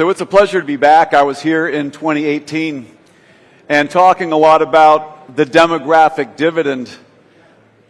So it's a pleasure to be back. I was here in 2018 and talking a lot about the demographic dividend.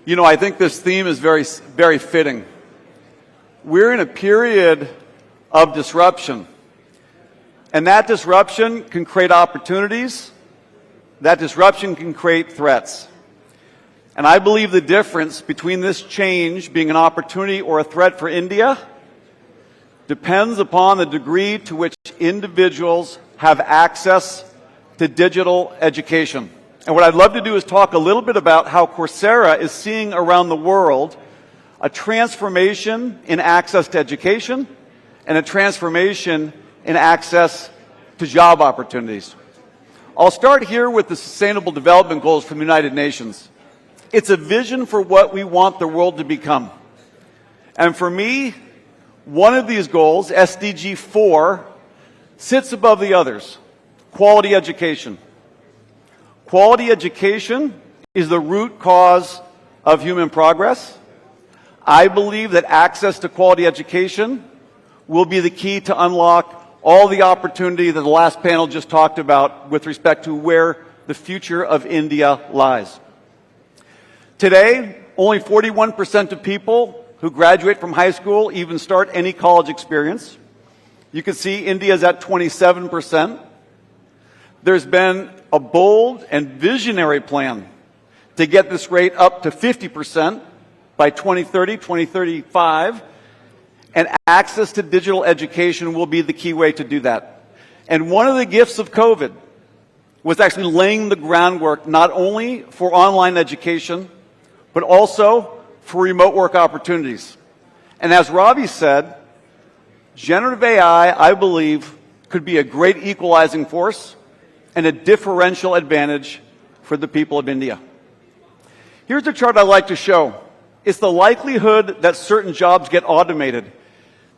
You know, I think this theme is very fitting. We're in a period of disruption, and that disruption can create opportunities. That disruption can create threats. And I believe the difference between this change being an opportunity or a threat for India depends upon the degree to which individuals have access to digital education. And what I'd love to do is talk a little bit about how Coursera is seeing around the world a transformation in access to education and a transformation in access to job opportunities. I'll start here with the Sustainable Development Goals from the United Nations. It's a vision for what we want the world to become. And for me, one of these goals, SDG 4, sits above the others: quality education. Quality education is the root cause of human progress. I believe that access to quality education will be the key to unlock all the opportunity that the last panel just talked about with respect to where the future of India lies. Today, only 41% of people who graduate from high school even start any college experience. You can see India's at 27%. There's been a bold and visionary plan to get this rate up to 50% by 2030, 2035, and access to digital education will be the key way to do that. And one of the gifts of COVID was actually laying the groundwork not only for online education, but also for remote work opportunities. And as Ravi said, generative AI, I believe, could be a great equalizing force and a differential advantage for the people of India. Here's a chart I like to show. It's the likelihood that certain jobs get automated.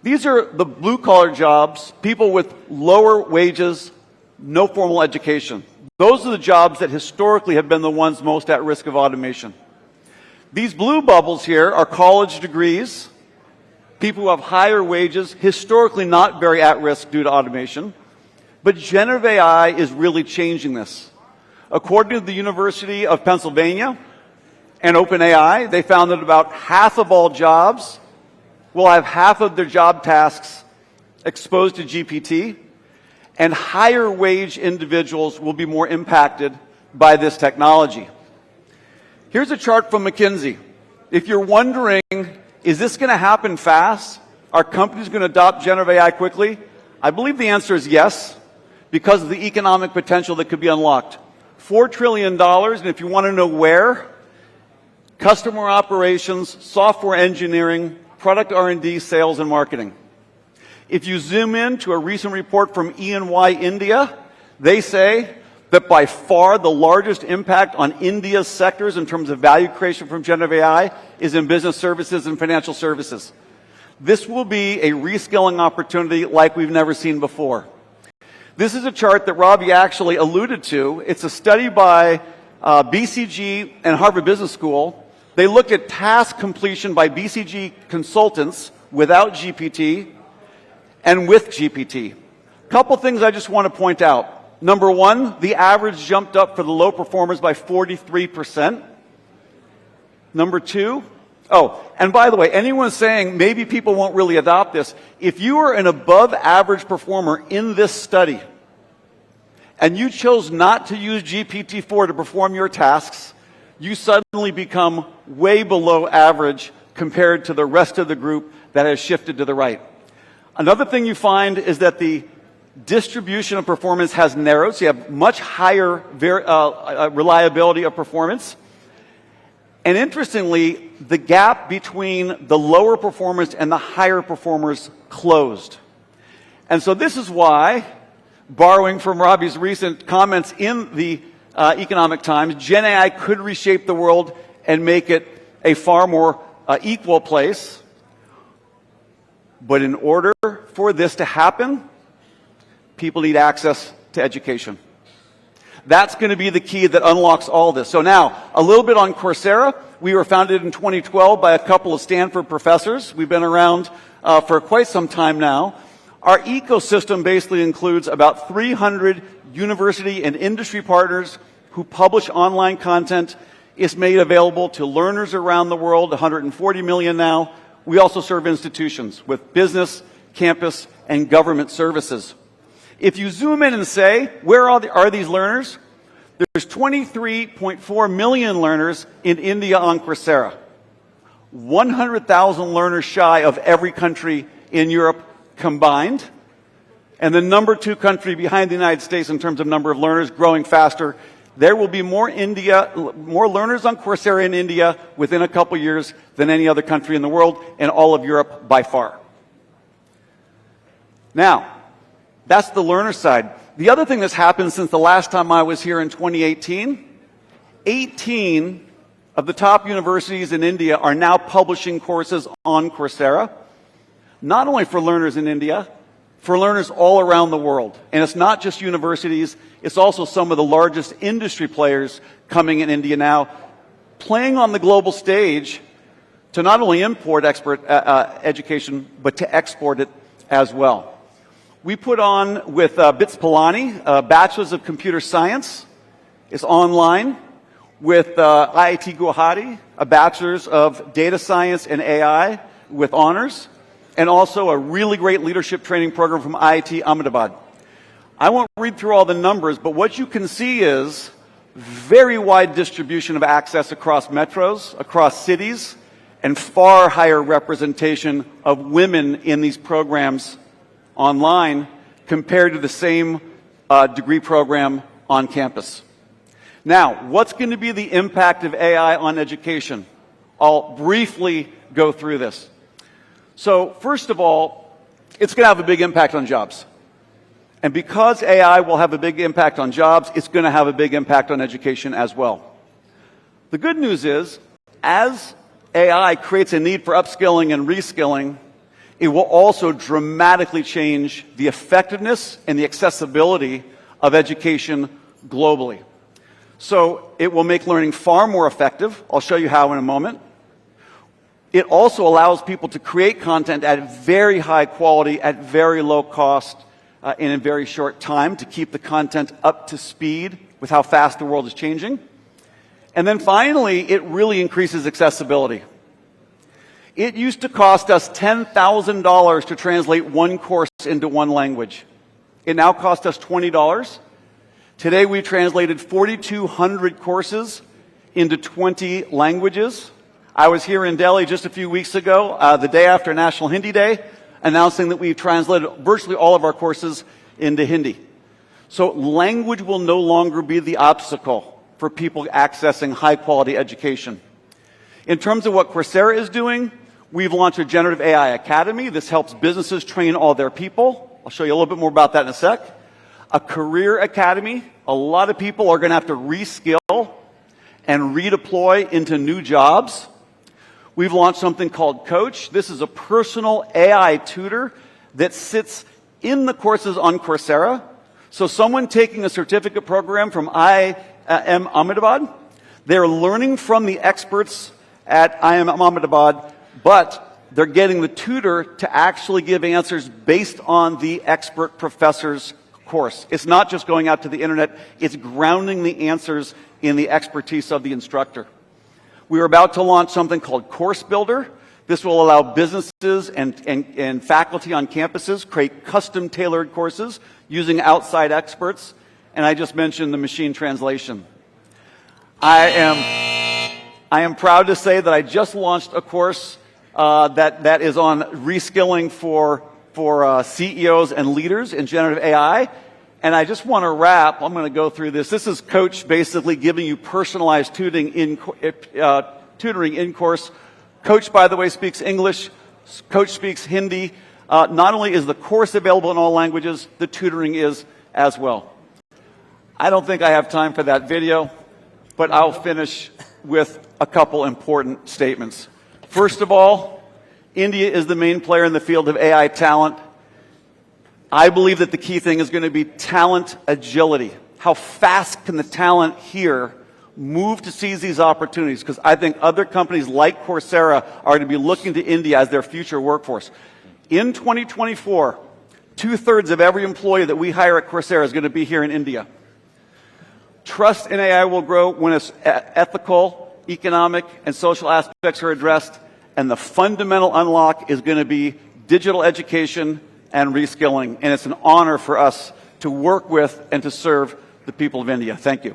These are the blue-collar jobs, people with lower wages, no formal education. Those are the jobs that historically have been the ones most at risk of automation. These blue bubbles here are college degrees, people who have higher wages, historically not very at risk due to automation. But generative AI is really changing this. According to the University of Pennsylvania and OpenAI, they found that about half of all jobs will have half of their job tasks exposed to GPT, and higher wage individuals will be more impacted by this technology. Here's a chart from McKinsey. If you're wondering, is this going to happen fast? Are companies going to adopt generative AI quickly? I believe the answer is yes, because of the economic potential that could be unlocked. $4 trillion, and if you want to know where, customer operations, software engineering, product R&D, sales, and marketing. If you zoom in to a recent report from E&Y India, they say that by far the largest impact on India's sectors in terms of value creation from generative AI is in business services and financial services. This will be a reskilling opportunity like we've never seen before. This is a chart that Ravi actually alluded to. It's a study by BCG and Harvard Business School. They looked at task completion by BCG consultants without GPT and with GPT. A couple things I just want to point out. Number one, the average jumped up for the low performers by 43%. Number two, and by the way, anyone saying maybe people won't really adopt this, if you are an above average performer in this study and you chose not to use GPT-4 to perform your tasks, you suddenly become way below average compared to the rest of the group that has shifted to the right. Another thing you find is that the distribution of performance has narrowed, so you have much higher reliability of performance. And interestingly, the gap between the lower performers and the higher performers closed. And so this is why, borrowing from Ravi's recent comments in the Economic Times, Gen AI could reshape the world and make it a far more equal place. But in order for this to happen, people need access to education. That's going to be the key that unlocks all this. So now, a little bit on Coursera. We were founded in 2012 by a couple of Stanford professors. We've been around for quite some time now. Our ecosystem basically includes about 300 university and industry partners who publish online content. It's made available to learners around the world, 140 million now. We also serve institutions with business, campus, and government services. If you zoom in and say, where are these learners? There's 23.4 million learners in India on Coursera. 100,000 learners shy of every country in Europe combined. And the number 2 country behind the United States in terms of number of learners, growing faster. There will be more learners on Coursera in India within a couple years than any other country in the world, and all of Europe by far. Now, that's the learner side. The other thing that's happened since the last time I was here in 2018, 18 of the top universities in India are now publishing courses on Coursera, not only for learners in India, for learners all around the world. And it's not just universities, it's also some of the largest industry players coming in India now, playing on the global stage to not only import education, but to export it as well. We put on with BITS Pilani, Bachelor's of Computer Science. It's online. With IIT Guwahati, a Bachelor's of Data Science and AI with honors. And also a really great leadership training program from IIT Ahmedabad. I won't read through all the numbers, but what you can see is very wide distribution of access across metros, across cities, and far higher representation of women in these programs online compared to the same degree program on campus. Now, what's going to be the impact of AI on education? I'll briefly go through this. So, first of all, it's going to have a big impact on jobs. And because AI will have a big impact on jobs, it's going to have a big impact on education as well. The good news is, as AI creates a need for upskilling and reskilling, it will also dramatically change the effectiveness and the accessibility of education globally. So it will make learning far more effective. I'll show you how in a moment. It also allows people to create content at very high quality, at very low cost, in a very short time to keep the content up to speed with how fast the world is changing. And then finally, it really increases accessibility. It used to cost us $10,000 to translate one course into one language. It now costs us $20. Today we translated 4,200 courses into 20 languages. I was here in Delhi just a few weeks ago, the day after National Hindi Day, announcing that we've translated virtually all of our courses into Hindi. So language will no longer be the obstacle for people accessing high-quality education. In terms of what Coursera is doing, we've launched a Generative AI Academy. This helps businesses train all their people. I'll show you a little bit more about that in a sec. A career academy. A lot of people are going to have to reskill and redeploy into new jobs. We've launched something called Coach. This is a personal AI tutor that sits in the courses on Coursera. So someone taking a certificate program from IIM Ahmedabad, they're learning from the experts at IIM Ahmedabad, but they're getting the tutor to actually give answers based on the expert professor's course. It's not just going out to the internet, it's grounding the answers in the expertise of the instructor. We are about to launch something called Course Builder. This will allow businesses and faculty on campuses create custom-tailored courses using outside experts. And I just mentioned the machine translation. I am proud to say that I just launched a course that is on reskilling for CEOs and leaders in generative AI. And I just want to wrap, I'm going to go through this. This is Coach basically giving you personalized tutoring in course. Coach, by the way, speaks English. Coach speaks Hindi. Not only is the course available in all languages, the tutoring is as well. I don't think I have time for that video, but I'll finish with a couple important statements. First of all, India is the main player in the field of AI talent. I believe that the key thing is going to be talent agility. How fast can the talent here move to seize these opportunities? Because I think other companies like Coursera are going to be looking to India as their future workforce. In 2024, 2/3 of every employee that we hire at Coursera is going to be here in India. Trust in AI will grow when its ethical, economic, and social aspects are addressed, and the fundamental unlock is going to be digital education and reskilling. And it's an honor for us to work with and to serve the people of India. Thank you.